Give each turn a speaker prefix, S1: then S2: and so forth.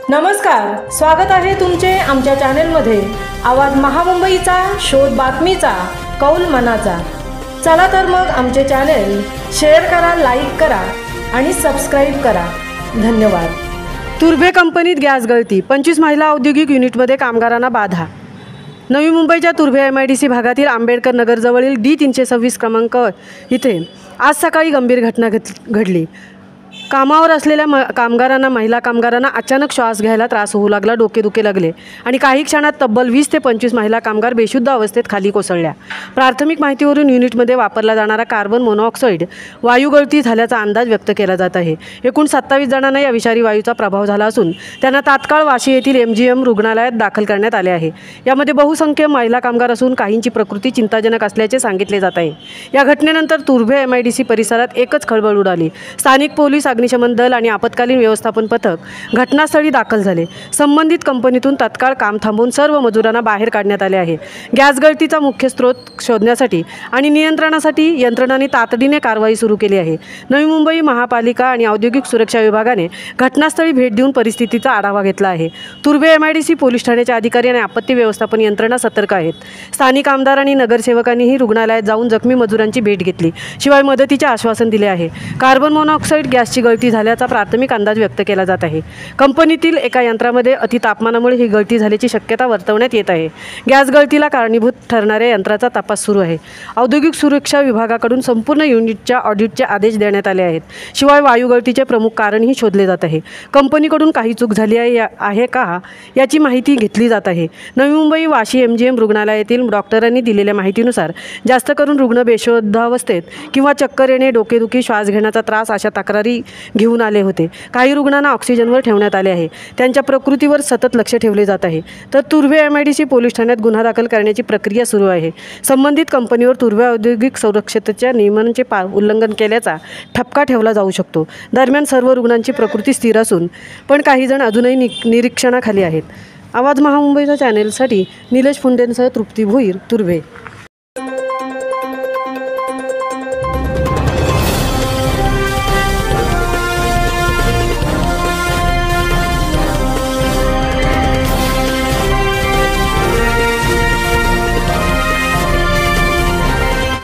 S1: नमस्कार, स्वागत आहे तुमचे आमच्या चॅनलमध्ये। आवाज महामुंबईचा, शोध बातमीचा, कौल मनाचा। चला तर मग आमचे चॅनल शेअर करा, लाईक करा आणि सबस्क्राइब करा। धन्यवाद। तुर्भे कंपनीत गॅस गळती, 25 महिला औद्योगिक युनिटमध्ये कामगारांना बाधा। नवी मुंबईच्या तुर्भे MIDC भागातील आंबेडकर नगरजवळील D326 क्रमांक इथे आज सकाळी गंभीर घटना घडली। कामावर असलेल्या महिला कामगारांना अचानक श्वास घ्यायला त्रास होऊ लागला, डोकेदुखी लागले आणि काही क्षणात तब्बल 20 ते 25 महिला कामगार बेशुद्ध अवस्थेत खाली कोसळल्या। प्राथमिक माहितीवरून युनिटमध्ये वापरला जाणारा कार्बन मोनॉक्साईड वायू गळती झाल्याचा अंदाज व्यक्त केला जात आहे। एकूण 27 जणांना या विषारी वायूचा प्रभाव झाला असून त्यांना तात्काळ वाशी येथील MGM रुग्णालयात दाखल करण्यात आले आहे। यामध्ये बहुसंख्य महिला कामगार असून काहींची प्रकृती चिंताजनक असल्याचे सांगितले जात आहे। या घटनेनंतर तुर्भे MIDC परिसरात एकच खळबळ उडाली। स्थानिक पोलीस, अग्निशमन दल आणि आपत्कालीन व्यवस्थापन पथक घटनास्थळी दाखल झाले। संबंधित कंपनीतून तात्काळ काम थांबवून सर्व मजुरांना बाहेर काढण्यात आले आहे। गॅस गळतीचा मुख्य स्रोत शोधण्यासाठी आणि नियंत्रणासाठी यंत्रणांनी तातडीने कारवाई सुरू केली आहे। नवी मुंबई महापालिका आणि औद्योगिक सुरक्षा विभागाने घटनास्थळी भेट देऊन परिस्थितीचा आढावा घेतला आहे। तुर्भे MIDC पोलीस ठाण्याचे अधिकारी आणि आपत्ती व्यवस्थापन यंत्रणा सतर्क आहेत। स्थानिक आमदार आणि नगरसेवकांनीही रुग्णालयात जाऊन जखमी मजुरांची भेट घेतली, शिवाय मदतीचे आश्वासन दिले आहे। कार्बन मोनॉक्साईड गॅसची गळती झाल्याचा प्राथमिक अंदाज व्यक्त केला जात आहे। कंपनीतील एका यंत्रामध्ये अतितापमानामुळे ही गळती झाल्याची शक्यता वर्तवण्यात येत आहे। गॅस गळतीला कारणीभूत ठरणाऱ्या यंत्राचा तपास सुरू आहे। औद्योगिक सुरक्षा विभागाकडून संपूर्ण युनिटच्या ऑडिटचे आदेश देण्यात आले आहेत। शिवाय वायू गळतीचे प्रमुख कारणही शोधले जात आहे। कंपनीकडून काही चूक झाली आहे का याची माहिती घेतली जात आहे। नवी मुंबई वाशी MGM रुग्णालयातील डॉक्टरांनी दिलेल्या माहितीनुसार जास्त करून रुग्ण बेशुद्धावस्थेत किंवा चक्कर येणे, डोकेदुखी, श्वास घेण्याचा त्रास अशा तक्रारी घेऊन आले होते। काही रुग्णांना ऑक्सिजनवर ठेवण्यात आले आहे। त्यांच्या प्रकृतीवर सतत लक्ष ठेवले जात आहे। तर तुर्भे MIDC पोलीस ठाण्यात गुन्हा दाखल करण्याची प्रक्रिया सुरू आहे। संबंधित कंपनीवर तुर्भे औद्योगिक सुरक्षेच्या नियमांचे उल्लंघन केल्याचा ठपका ठेवला जाऊ शकतो। दरम्यान सर्व रुग्णांची प्रकृती स्थिर असून पण काही जण अजूनही निरीक्षणाखाली आहेत। आवाज महामुंबईच्या चॅनेलसाठी निलेश फुंडेंसह तृप्ती भोईर, तुर्भे।